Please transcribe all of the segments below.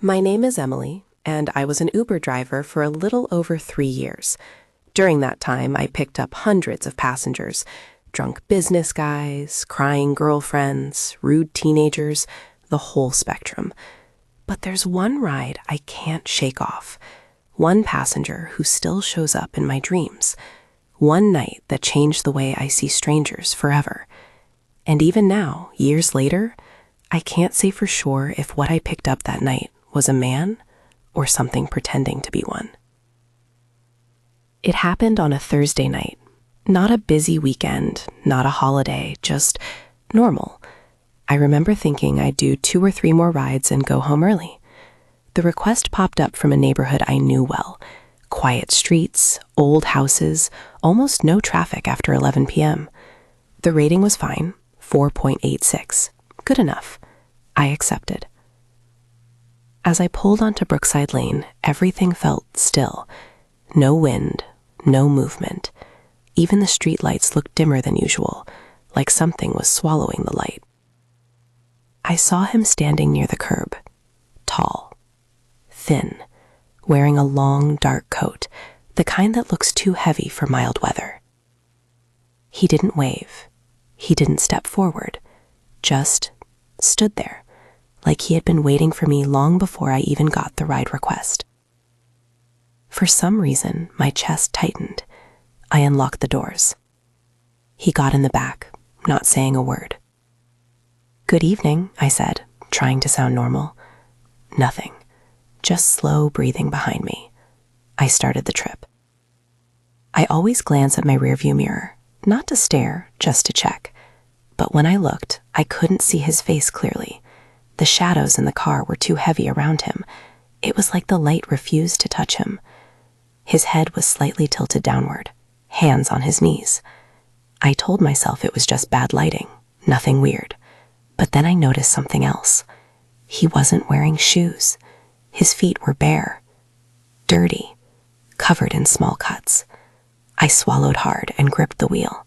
My name is Emily, and I was an Uber driver for a little over 3 years. During that time, I picked up hundreds of passengers, drunk business guys, crying girlfriends, rude teenagers, the whole spectrum. But there's one ride I can't shake off. One passenger who still shows up in my dreams. One night that changed the way I see strangers forever. And even now, years later, I can't say for sure if what I picked up that night was a man or something pretending to be one. It happened on a Thursday night. Not a busy weekend, not a holiday, just normal. I remember thinking I'd do 2 or 3 more rides and go home early. The request popped up from a neighborhood I knew well. Quiet streets, old houses, almost no traffic after 11 p.m. The rating was fine, 4.86. Good enough. I accepted. As I pulled onto Brookside Lane, everything felt still. No wind, no movement. Even the street lights looked dimmer than usual, like something was swallowing the light. I saw him standing near the curb, tall, thin, wearing a long, dark coat, the kind that looks too heavy for mild weather. He didn't wave. He didn't step forward, just stood there, like he had been waiting for me long before I even got the ride request. For some reason, my chest tightened. I unlocked the doors. He got in the back, not saying a word. "Good evening," I said, trying to sound normal. Nothing, just slow breathing behind me. I started the trip. I always glance at my rearview mirror, not to stare, just to check. But when I looked, I couldn't see his face clearly. The shadows in the car were too heavy around him. It was like the light refused to touch him. His head was slightly tilted downward, hands on his knees. I told myself it was just bad lighting, nothing weird. But then I noticed something else. He wasn't wearing shoes. His feet were bare, dirty, covered in small cuts. I swallowed hard and gripped the wheel.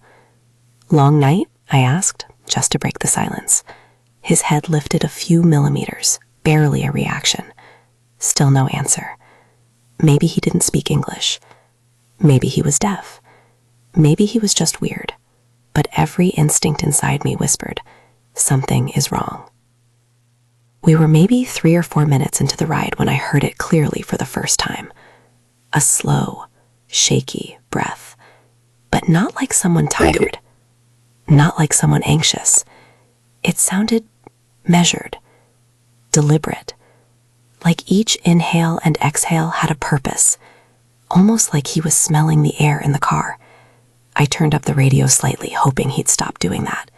"Long night?" I asked, just to break the silence. His head lifted a few millimeters, barely a reaction. Still no answer. Maybe he didn't speak English. Maybe he was deaf. Maybe he was just weird. But every instinct inside me whispered, something is wrong. We were maybe 3 or 4 minutes into the ride when I heard it clearly for the first time. A slow, shaky breath. But not like someone tired. Not like someone anxious. It sounded measured, deliberate, like each inhale and exhale had a purpose, almost like he was smelling the air in the car. I turned up the radio slightly, hoping he'd stop doing that.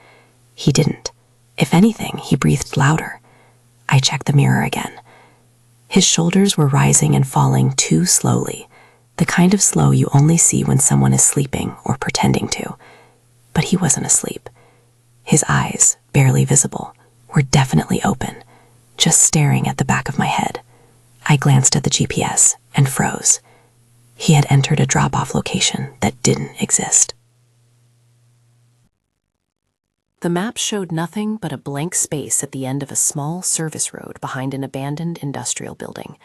He didn't. If anything, he breathed louder. I checked the mirror again. His shoulders were rising and falling too slowly, the kind of slow you only see when someone is sleeping or pretending to. But he wasn't asleep. His eyes, barely visible, were definitely open, just staring at the back of my head. I glanced at the GPS and froze. He had entered a drop-off location that didn't exist. The map showed nothing but a blank space at the end of a small service road behind an abandoned industrial building.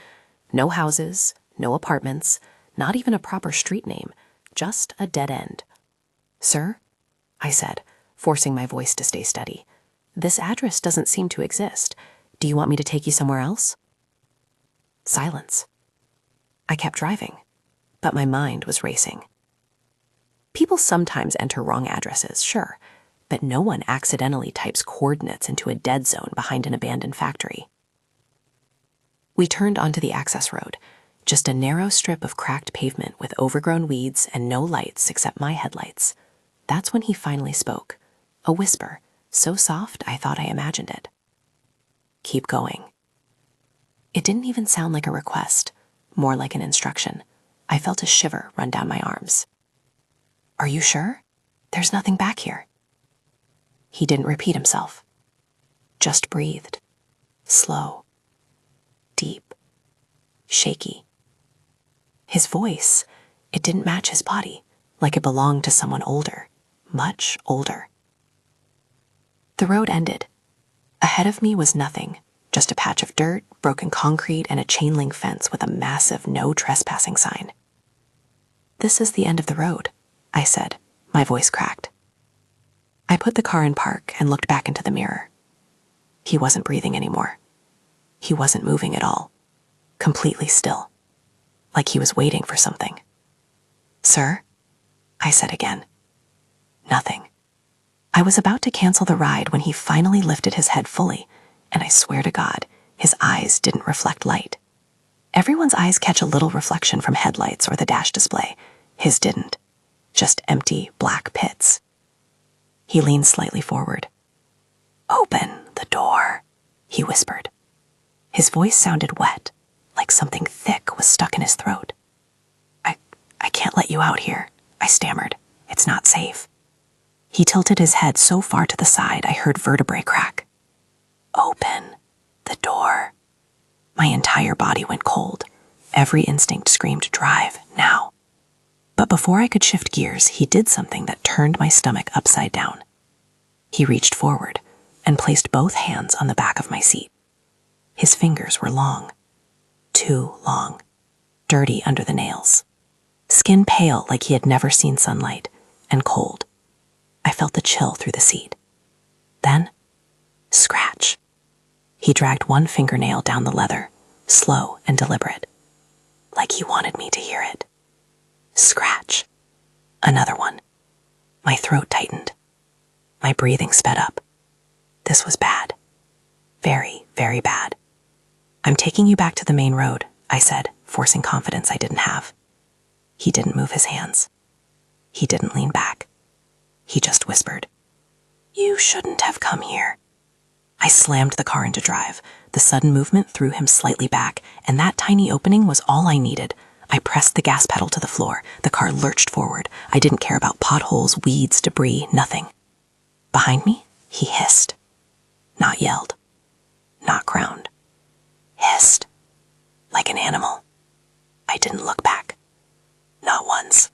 No houses, no apartments, not even a proper street name, just a dead end. "Sir?" I said, forcing my voice to stay steady. "This address doesn't seem to exist. Do you want me to take you somewhere else?" Silence. I kept driving, but my mind was racing. People sometimes enter wrong addresses, sure, but no one accidentally types coordinates into a dead zone behind an abandoned factory. We turned onto the access road, just a narrow strip of cracked pavement with overgrown weeds and no lights except my headlights. That's when he finally spoke, a whisper, so soft I thought I imagined it. "Keep going." It didn't even sound like a request, more like an instruction. I felt a shiver run down my arms. "Are you sure? There's nothing back here." He didn't repeat himself, just breathed, slow, deep, shaky. His voice, it didn't match his body, like it belonged to someone older, much older. The road ended. Ahead of me was nothing, just a patch of dirt, broken concrete, and a chain link fence with a massive no trespassing sign. "This is the end of the road," I said, my voice cracked. I put the car in park and looked back into the mirror. He wasn't breathing anymore. He wasn't moving at all. Completely still. Like he was waiting for something. "Sir?" I said again. Nothing. I was about to cancel the ride when he finally lifted his head fully, and I swear to God, his eyes didn't reflect light. Everyone's eyes catch a little reflection from headlights or the dash display. His didn't. Just empty, black pits. He leaned slightly forward. "Open the door," he whispered. His voice sounded wet, like something thick was stuck in his throat. I can't let you out here," I stammered. "It's not safe." He tilted his head so far to the side I heard vertebrae crack. "Open the door." My entire body went cold. Every instinct screamed, "Drive, now." But before I could shift gears, he did something that turned my stomach upside down. He reached forward and placed both hands on the back of my seat. His fingers were long. Too long. Dirty under the nails. Skin pale like he had never seen sunlight, and cold. I felt the chill through the seat. Then, scratch. He dragged one fingernail down the leather, slow and deliberate, like he wanted me to hear it. Scratch. Another one. My throat tightened. My breathing sped up. This was bad. Very, very bad. "I'm taking you back to the main road," I said, forcing confidence I didn't have. He didn't move his hands. He didn't lean back. He just whispered, "You shouldn't have come here." I slammed the car into drive. The sudden movement threw him slightly back, and that tiny opening was all I needed. I pressed the gas pedal to the floor. The car lurched forward. I didn't care about potholes, weeds, debris, nothing. Behind me, he hissed. Not yelled. Not ground. Hissed. Like an animal. I didn't look back. Not once.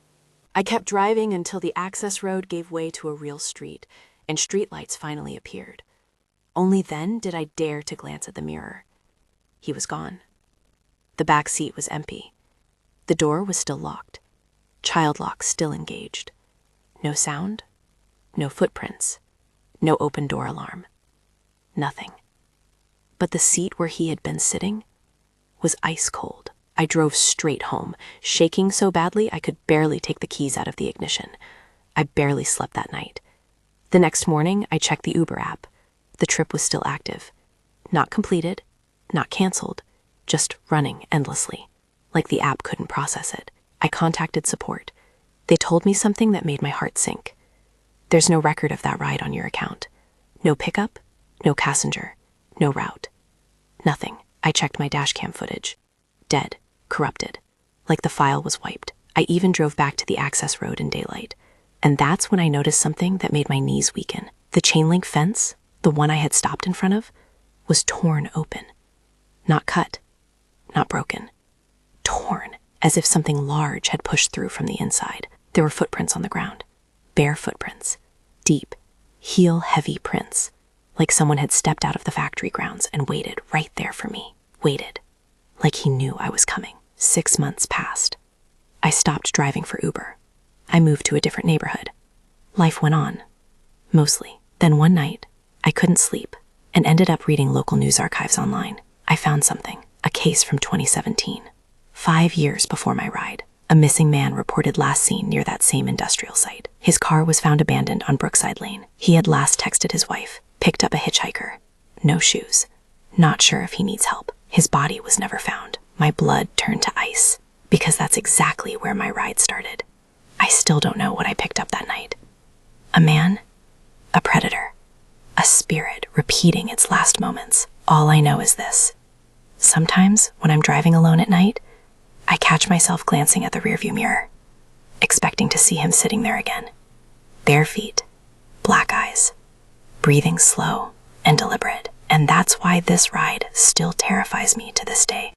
I kept driving until the access road gave way to a real street, and streetlights finally appeared. Only then did I dare to glance at the mirror. He was gone. The back seat was empty. The door was still locked. Child lock still engaged. No sound. No footprints. No open door alarm. Nothing. But the seat where he had been sitting was ice cold. I drove straight home, shaking so badly I could barely take the keys out of the ignition. I barely slept that night. The next morning, I checked the Uber app. The trip was still active. Not completed, not canceled, just running endlessly, like the app couldn't process it. I contacted support. They told me something that made my heart sink. "There's no record of that ride on your account. No pickup, no passenger, no route. Nothing." I checked my dashcam footage. Dead, corrupted, like the file was wiped. I even drove back to the access road in daylight. And that's when I noticed something that made my knees weaken. The chain link fence, the one I had stopped in front of, was torn open. Not cut, not broken. Torn, as if something large had pushed through from the inside. There were footprints on the ground. Bare footprints. Deep, heel-heavy prints. Like someone had stepped out of the factory grounds and waited right there for me. Waited. Like he knew I was coming. 6 months passed. I stopped driving for Uber. I moved to a different neighborhood. Life went on. Mostly. Then one night, I couldn't sleep and ended up reading local news archives online. I found something. A case from 2017. 5 years before my ride. A missing man reported last seen near that same industrial site. His car was found abandoned on Brookside Lane. He had last texted his wife. Picked up a hitchhiker. No shoes. Not sure if he needs help. His body was never found. My blood turned to ice. Because that's exactly where my ride started. I still don't know what I picked up that night. A man. A predator. A spirit repeating its last moments. All I know is this. Sometimes, when I'm driving alone at night, I catch myself glancing at the rearview mirror, expecting to see him sitting there again. Bare feet, black eyes, breathing slow and deliberate. And that's why this ride still terrifies me to this day.